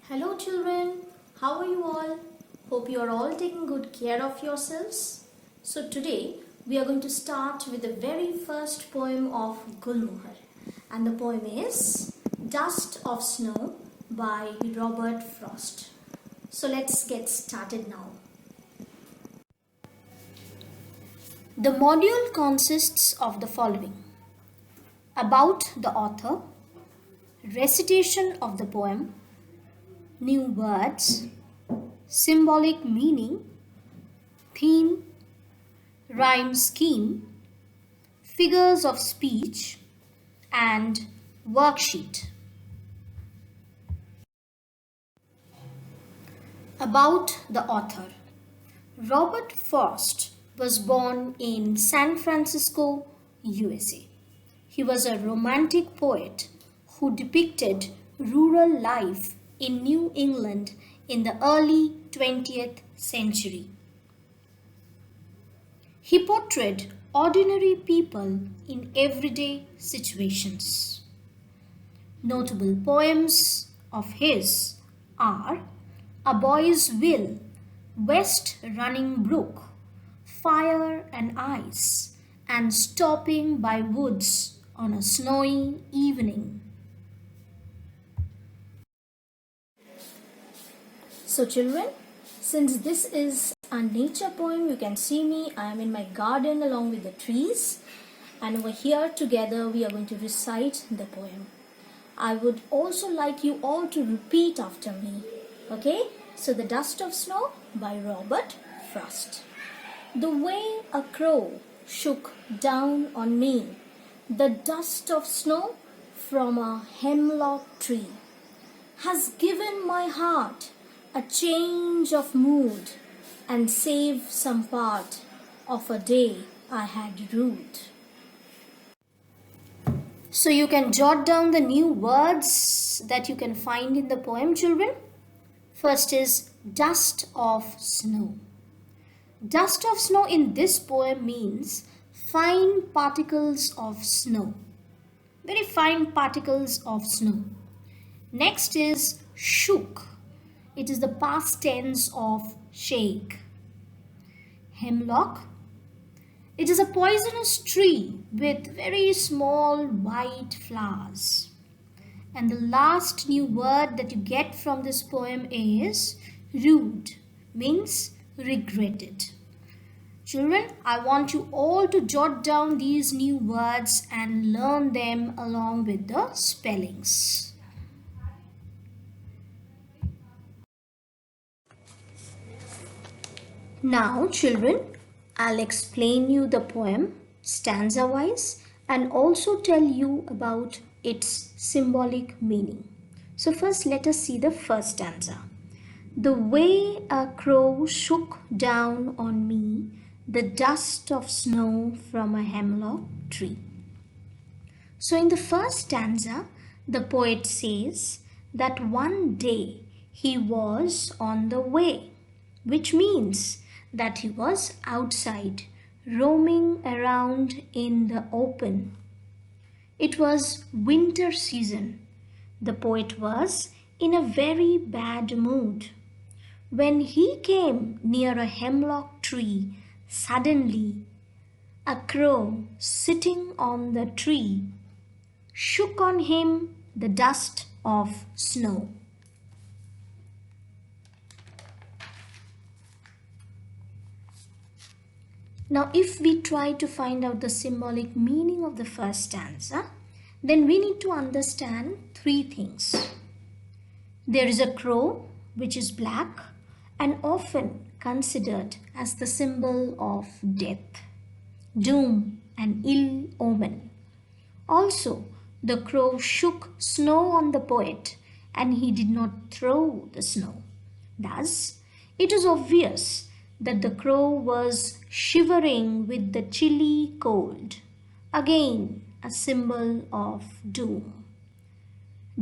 Hello children, how are you all? Hope you are all taking good care of yourselves. So today we are going to start with the very first poem of Gulmohar, and the poem is Dust of Snow by Robert Frost. So let's get started now. The module consists of the following: about the author, recitation of the poem, new words, symbolic meaning, theme, rhyme scheme, figures of speech, and worksheet. About the author. Robert Frost was born in San Francisco, USA. He was a romantic poet who depicted rural life in New England in the early 20th century. He portrayed ordinary people in everyday situations. Notable poems of his are A Boy's Will, West Running Brook, Fire and Ice, and Stopping by Woods on a Snowy Evening. So children, since this is a nature poem, you can see me, I am in my garden along with the trees, and over here together we are going to recite the poem. I would also like you all to repeat after me. Okay? So The Dust of Snow by Robert Frost. The way a crow shook down on me, the dust of snow from a hemlock tree, has given my heart a change of mood and saved some part of a day I had rued. So you can jot down the new words that you can find in the poem, children. First is dust of snow. Dust of snow in this poem means fine particles of snow. Very fine particles of snow. Next is shook. It is the past tense of shake. Hemlock. It is a poisonous tree with very small white flowers. And the last new word that you get from this poem is rued, means regretted. Children, I want you all to jot down these new words and learn them along with the spellings. Now, children, I'll explain you the poem stanza wise and also tell you about its symbolic meaning. So first let us see the first stanza. The way a crow shook down on me the dust of snow from a hemlock tree. So in the first stanza, the poet says that one day he was on the way, which means that he was outside, roaming around in the open. It was winter season. The poet was in a very bad mood. When he came near a hemlock tree, suddenly a crow sitting on the tree shook on him the dust of snow. Now, if we try to find out the symbolic meaning of the first stanza, then we need to understand three things. There is a crow which is black and often considered as the symbol of death, doom, and ill omen. Also, the crow shook snow on the poet and he did not throw the snow. Thus, it is obvious that the crow was shivering with the chilly cold, again a symbol of doom.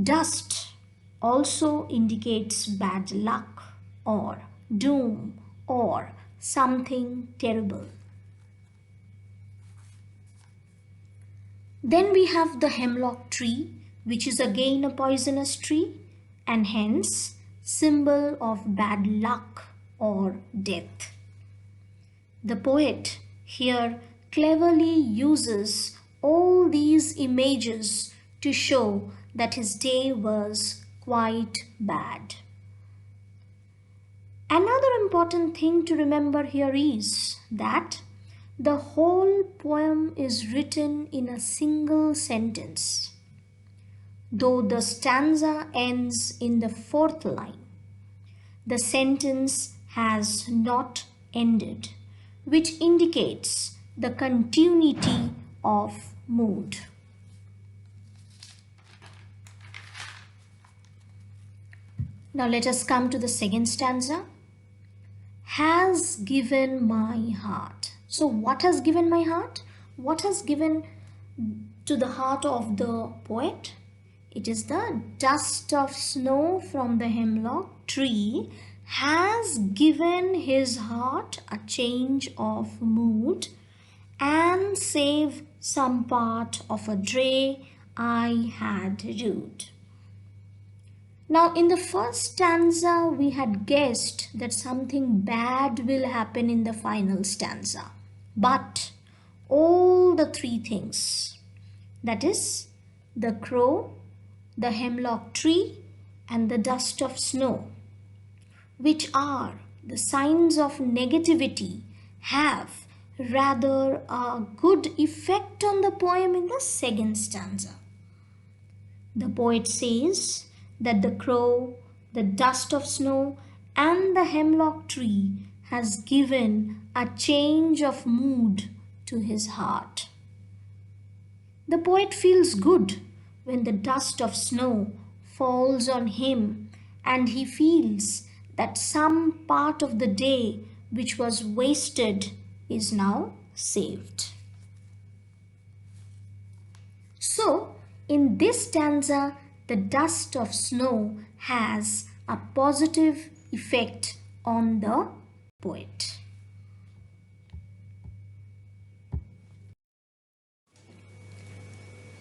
Dust also indicates bad luck or doom or something terrible. Then we have the hemlock tree, which is again a poisonous tree, and hence symbol of bad luck or death. The poet here cleverly uses all these images to show that his day was quite bad. Another important thing to remember here is that the whole poem is written in a single sentence, though the stanza ends in the fourth line. The sentence has not ended, which indicates the continuity of mood. Now let us come to the second stanza. Has given my heart. So what has given my heart? What has given to the heart of the poet? It is the dust of snow from the hemlock tree has given his heart a change of mood and save some part of a day I had rued. Now in the first stanza we had guessed that something bad will happen in the final stanza. But all the three things, that is the crow, the hemlock tree and the dust of snow, which are the signs of negativity, have rather a good effect on the poem in the second stanza. The poet says that the crow, the dust of snow and the hemlock tree has given a change of mood to his heart. The poet feels good when the dust of snow falls on him and he feels that some part of the day which was wasted is now saved. So, in this stanza, the dust of snow has a positive effect on the poet.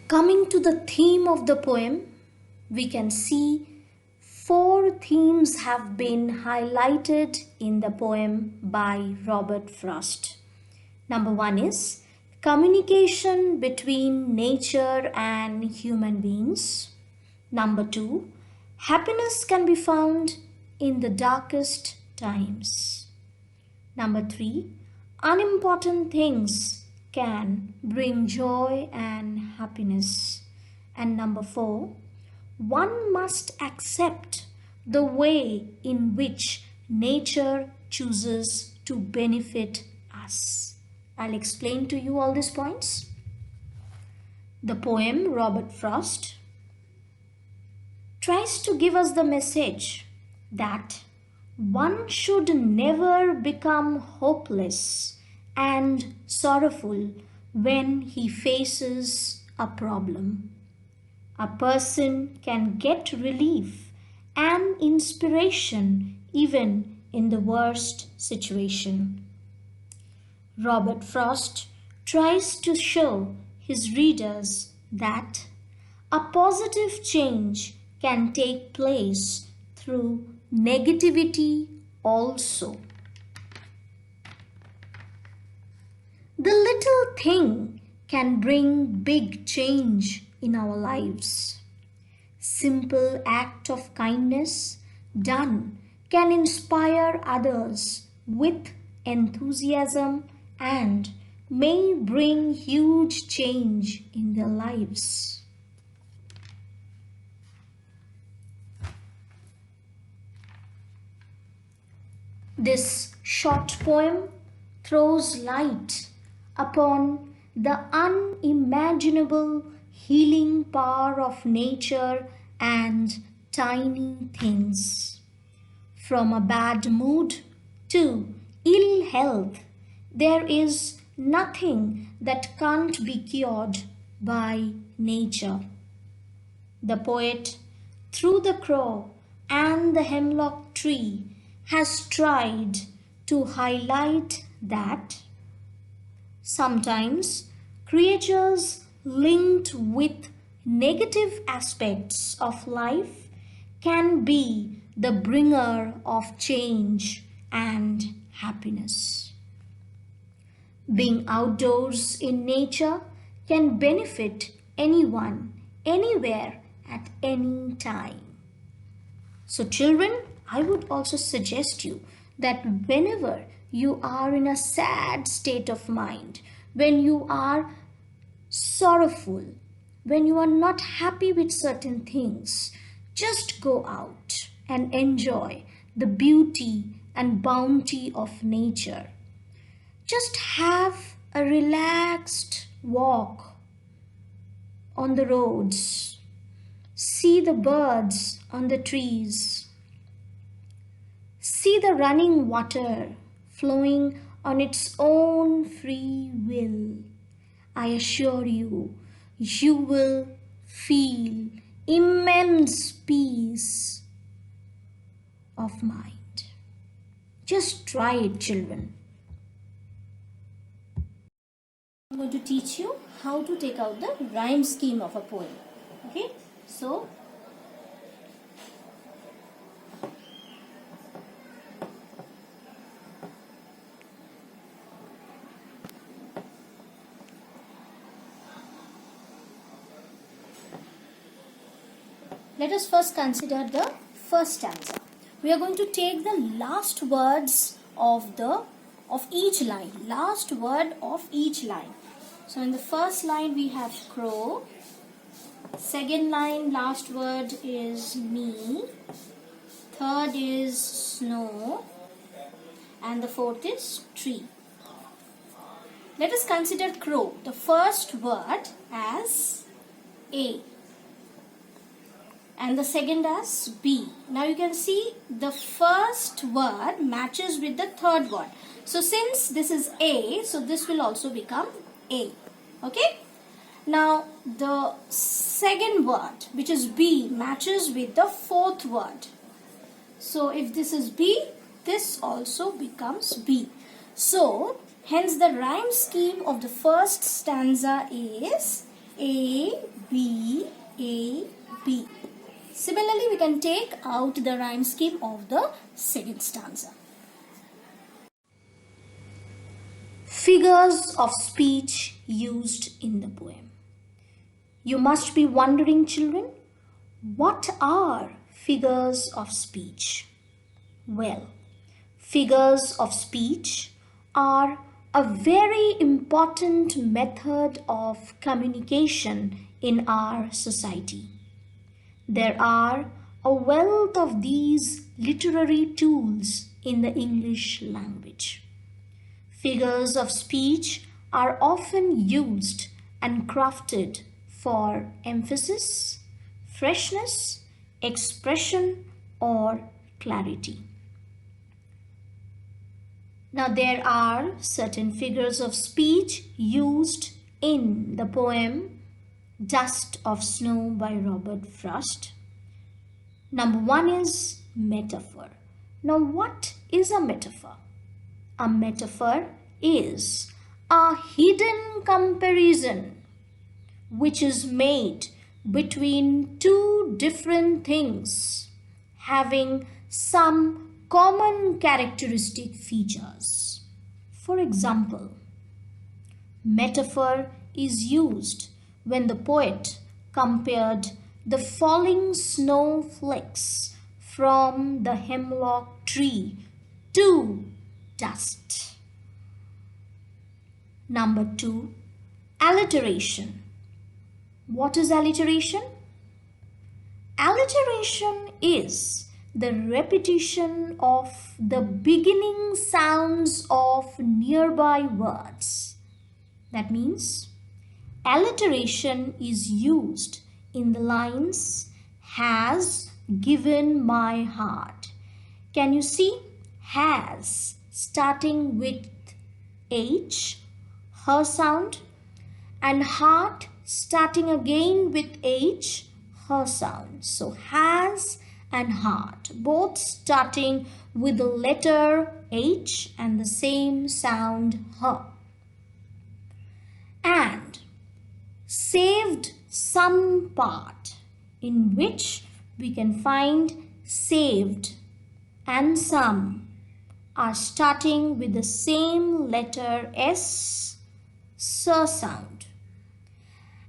Coming to the theme of the poem, we can see 4 themes have been highlighted in the poem by Robert Frost. Number 1 is communication between nature and human beings. Number 2, happiness can be found in the darkest times. Number 3, unimportant things can bring joy and happiness. And number 4, one must accept the way in which nature chooses to benefit us. I'll explain to you all these points. The poem Robert Frost tries to give us the message that one should never become hopeless and sorrowful when he faces a problem. A person can get relief and inspiration even in the worst situation. Robert Frost tries to show his readers that a positive change can take place through negativity also. The little thing can bring big change in our lives. Simple act of kindness done can inspire others with enthusiasm and may bring huge change in their lives. This short poem throws light upon the unimaginable healing power of nature and tiny things. From a bad mood to ill health, there is nothing that can't be cured by nature. The poet, through the crow and the hemlock tree, has tried to highlight that sometimes creatures linked with negative aspects of life can be the bringer of change and happiness. Being outdoors in nature can benefit anyone, anywhere, at any time. So children, I would also suggest you that whenever you are in a sad state of mind, when you are sorrowful, when you are not happy with certain things, just go out and enjoy the beauty and bounty of nature. Just have a relaxed walk on the roads. See the birds on the trees. See the running water flowing on its own free will. I assure you, you will feel immense peace of mind. Just try it, children. I'm going to teach you how to take out the rhyme scheme of a poem. Okay, so let us first consider the first stanza. We are going to take the last words of each line. Last word of each line. So in the first line we have crow. Second line, last word is me. Third is snow. And the fourth is tree. Let us consider crow, the first word, as A. And the second as B. Now you can see the first word matches with the third word. So since this is A, so this will also become A. Okay? Now the second word, which is B, matches with the fourth word. So if this is B, this also becomes B. So hence the rhyme scheme of the first stanza is A, B, A, B. Similarly, we can take out the rhyme scheme of the second stanza. Figures of speech used in the poem. You must be wondering, children, what are figures of speech? Well, figures of speech are a very important method of communication in our society. There are a wealth of these literary tools in the English language. Figures of speech are often used and crafted for emphasis, freshness, expression, or clarity. Now there are certain figures of speech used in the poem Dust of Snow by Robert Frost. Number one is metaphor. Now what is a metaphor? A metaphor is a hidden comparison which is made between two different things having some common characteristic features. For example, metaphor is used when the poet compared the falling snowflakes from the hemlock tree to dust. Number two, alliteration. What is alliteration? Alliteration is the repetition of the beginning sounds of nearby words. That means alliteration is used in the lines has given my heart. Can you see has starting with H, her sound, and heart starting again with H, her sound. So has and heart, both starting with the letter H and the same sound her. And saved some part in which we can find saved and some are starting with the same letter S, sound.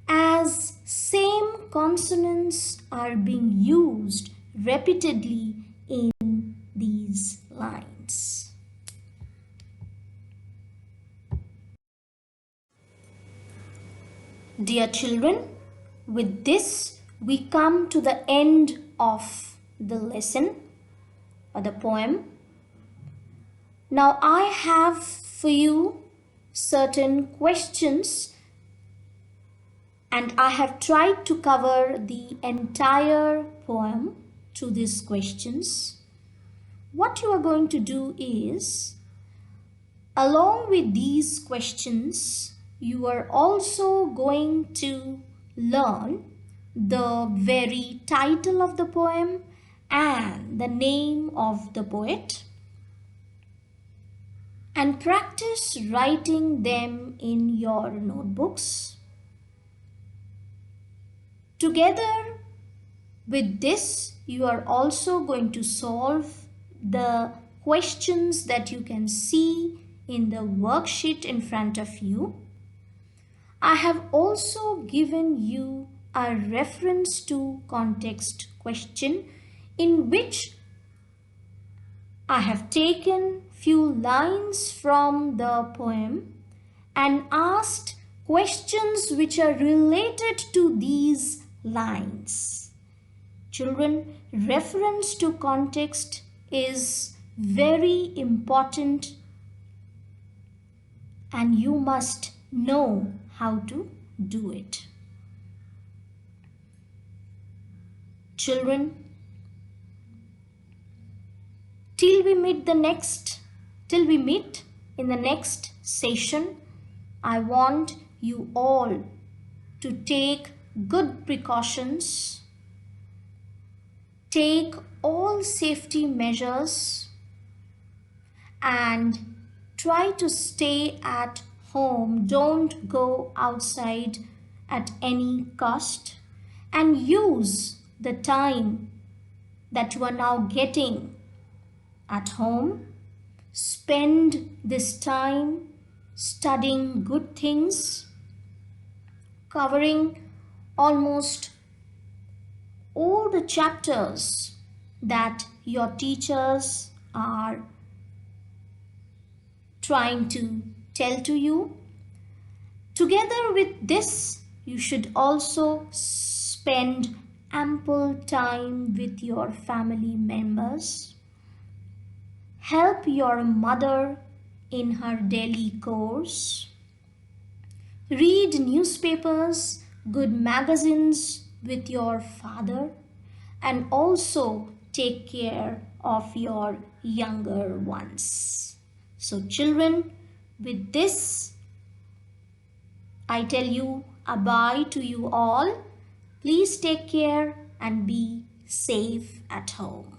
As same consonants are being used repeatedly in these lines. Dear children, with this we come to the end of the lesson or the poem. Now I have for you certain questions and I have tried to cover the entire poem through these questions. What you are going to do is, along with these questions, you are also going to learn the very title of the poem and the name of the poet, and practice writing them in your notebooks. Together with this, you are also going to solve the questions that you can see in the worksheet in front of you. I have also given you a reference to context question in which I have taken few lines from the poem and asked questions which are related to these lines. Children, reference to context is very important and you must know how to do it. Children, till we meet in the next session, I want you all to take good precautions, take all safety measures and try to stay at home. Don't go outside at any cost and use the time that you are now getting at home. Spend this time studying good things, covering almost all the chapters that your teachers are trying to tell to you. Together with this, you should also spend ample time with your family members. Help your mother in her daily chores. Read newspapers, good magazines with your father, and also take care of your younger ones. So children, with this, I tell you a bye to you all. Please take care and be safe at home.